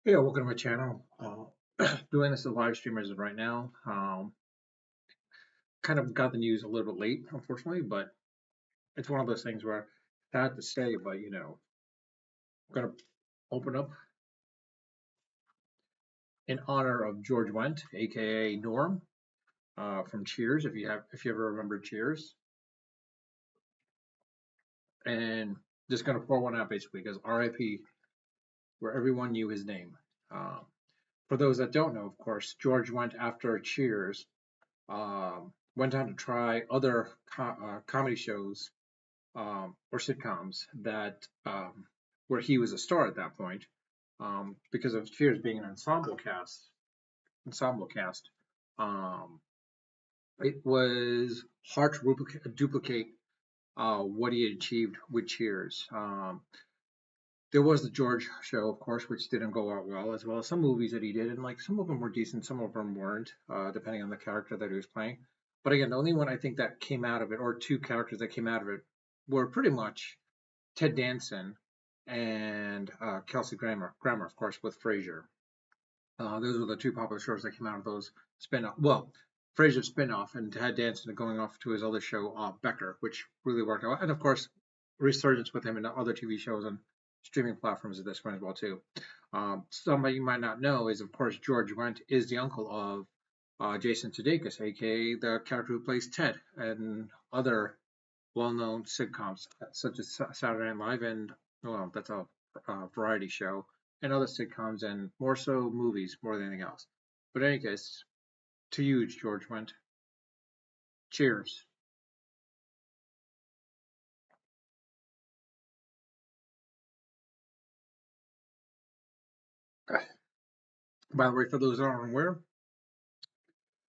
Yeah, welcome to my channel. Doing this as a live stream as of right now. Kind of got the news a little bit late, unfortunately, but it's one of those things where I had to say, but I'm gonna open up in honor of George Wendt, aka Norm, from Cheers. If you ever remember Cheers, and just gonna pour one out basically because R.I.P. where everyone knew his name. Um, for those that don't know, of course, George Wendt after Cheers went on to try other comedy shows or sitcoms that where he was a star at that point, because of Cheers being an ensemble cast. Um, it was hard to duplicate what he had achieved with Cheers. There was the George show, of course, which didn't go out well, as well as some movies that he did, and like some of them were decent, some of them weren't, depending on the character that he was playing. But again, the only one I think that came out of it, or two characters that came out of it, were pretty much Ted Danson and Kelsey Grammer, of course, with Frasier. Those were the two popular shows that came out of those spin-off. Well, Frasier spin-off and Ted Danson going off to his other show, Becker, which really worked out. And of course, resurgence with him in other TV shows and streaming platforms at this point as well too. Somebody you might not know is, of course, George Wendt is the uncle of Jason Sudeikis, aka the character who plays Ted, and other well-known sitcoms such as Saturday Night Live and well, that's a variety show, and other sitcoms and more so movies more than anything else. But in any case, to you, George Wendt. Cheers. By the way, for those that aren't aware,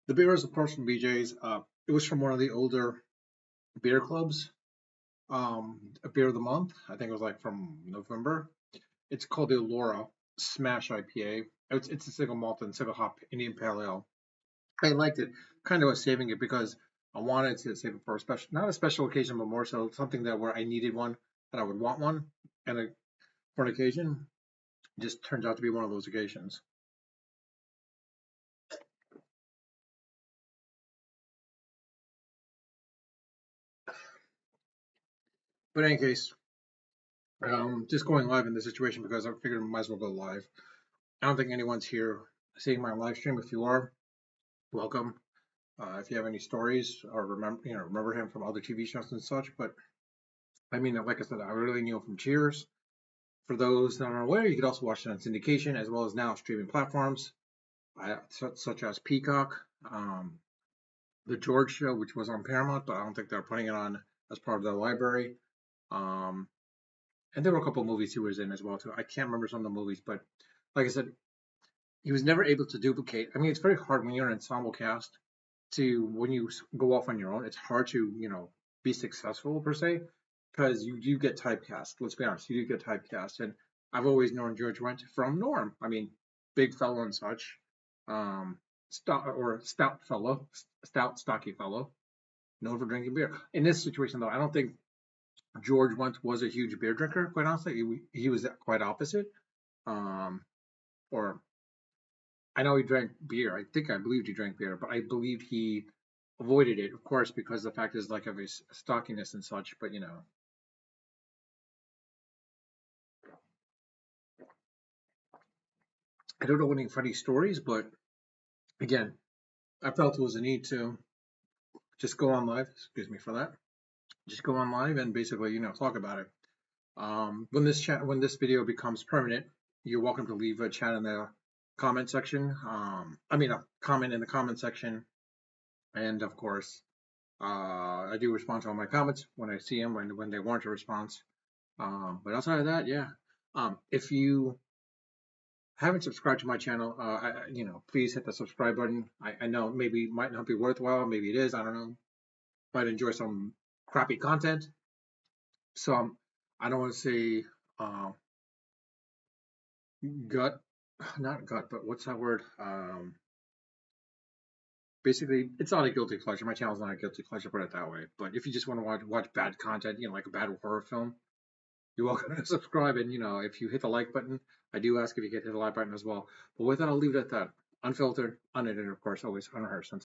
the beer is of course from BJ's. It was from one of the older beer clubs. A beer of the month. I think it was like from November. It's called the Allura Smash IPA. It's a single malt and single hop Indian Pale Ale. I liked it. Kind of was saving it because I wanted to save it for a special, not a special occasion, but more so something that where I needed one, that I would want one, and for an occasion, just turns out to be one of those occasions. But in any case, just going live in this situation because I figured I might as well go live. I don't think anyone's here seeing my live stream. If you are, welcome. If you have any stories or remember him from other TV shows and such, but I mean, like I said, I really knew him from Cheers. For those that aren't aware, you could also watch it on syndication as well as now streaming platforms such as Peacock, The George Show, which was on Paramount, but I don't think they're putting it on as part of their library. Um, and there were a couple of movies he was in as well too. I can't remember some of the movies, but like I said, he was never able to duplicate. I mean, it's very hard when you're an ensemble cast to when you go off on your own. It's hard to be successful per se because you do get typecast. Let's be honest, you do get typecast, and I've always known George Wendt from Norm. I mean, big fellow and such, stout, stocky fellow, known for drinking beer. In this situation, though, I don't think George Wendt was a huge beer drinker. Quite honestly, he was quite opposite. Um, or I know he drank beer. I believed he drank beer, but I believed he avoided it, of course, because the fact is like of his stockiness and such. But I don't know any funny stories, but again, I felt it was a need to just go on live. Excuse me for that. Just go on live and basically, talk about it. When this video becomes permanent, you're welcome to leave a chat in the comment section. A comment in the comment section, and of course, I do respond to all my comments when I see them when they warrant a response. But outside of that, yeah. If you haven't subscribed to my channel, please hit the subscribe button. I know maybe it might not be worthwhile, maybe it is. I don't know. Might enjoy some crappy content. Some I don't want to say uh, gut, not gut, but what's that word? Basically, it's not a guilty pleasure. My channel's not a guilty pleasure, put it that way. But if you just want to watch bad content, like a bad horror film, You're welcome to subscribe. And, if you hit the like button, I do ask if you could hit the like button as well. But with that, I'll leave it at that. Unfiltered, unedited, of course, always unrehearsed.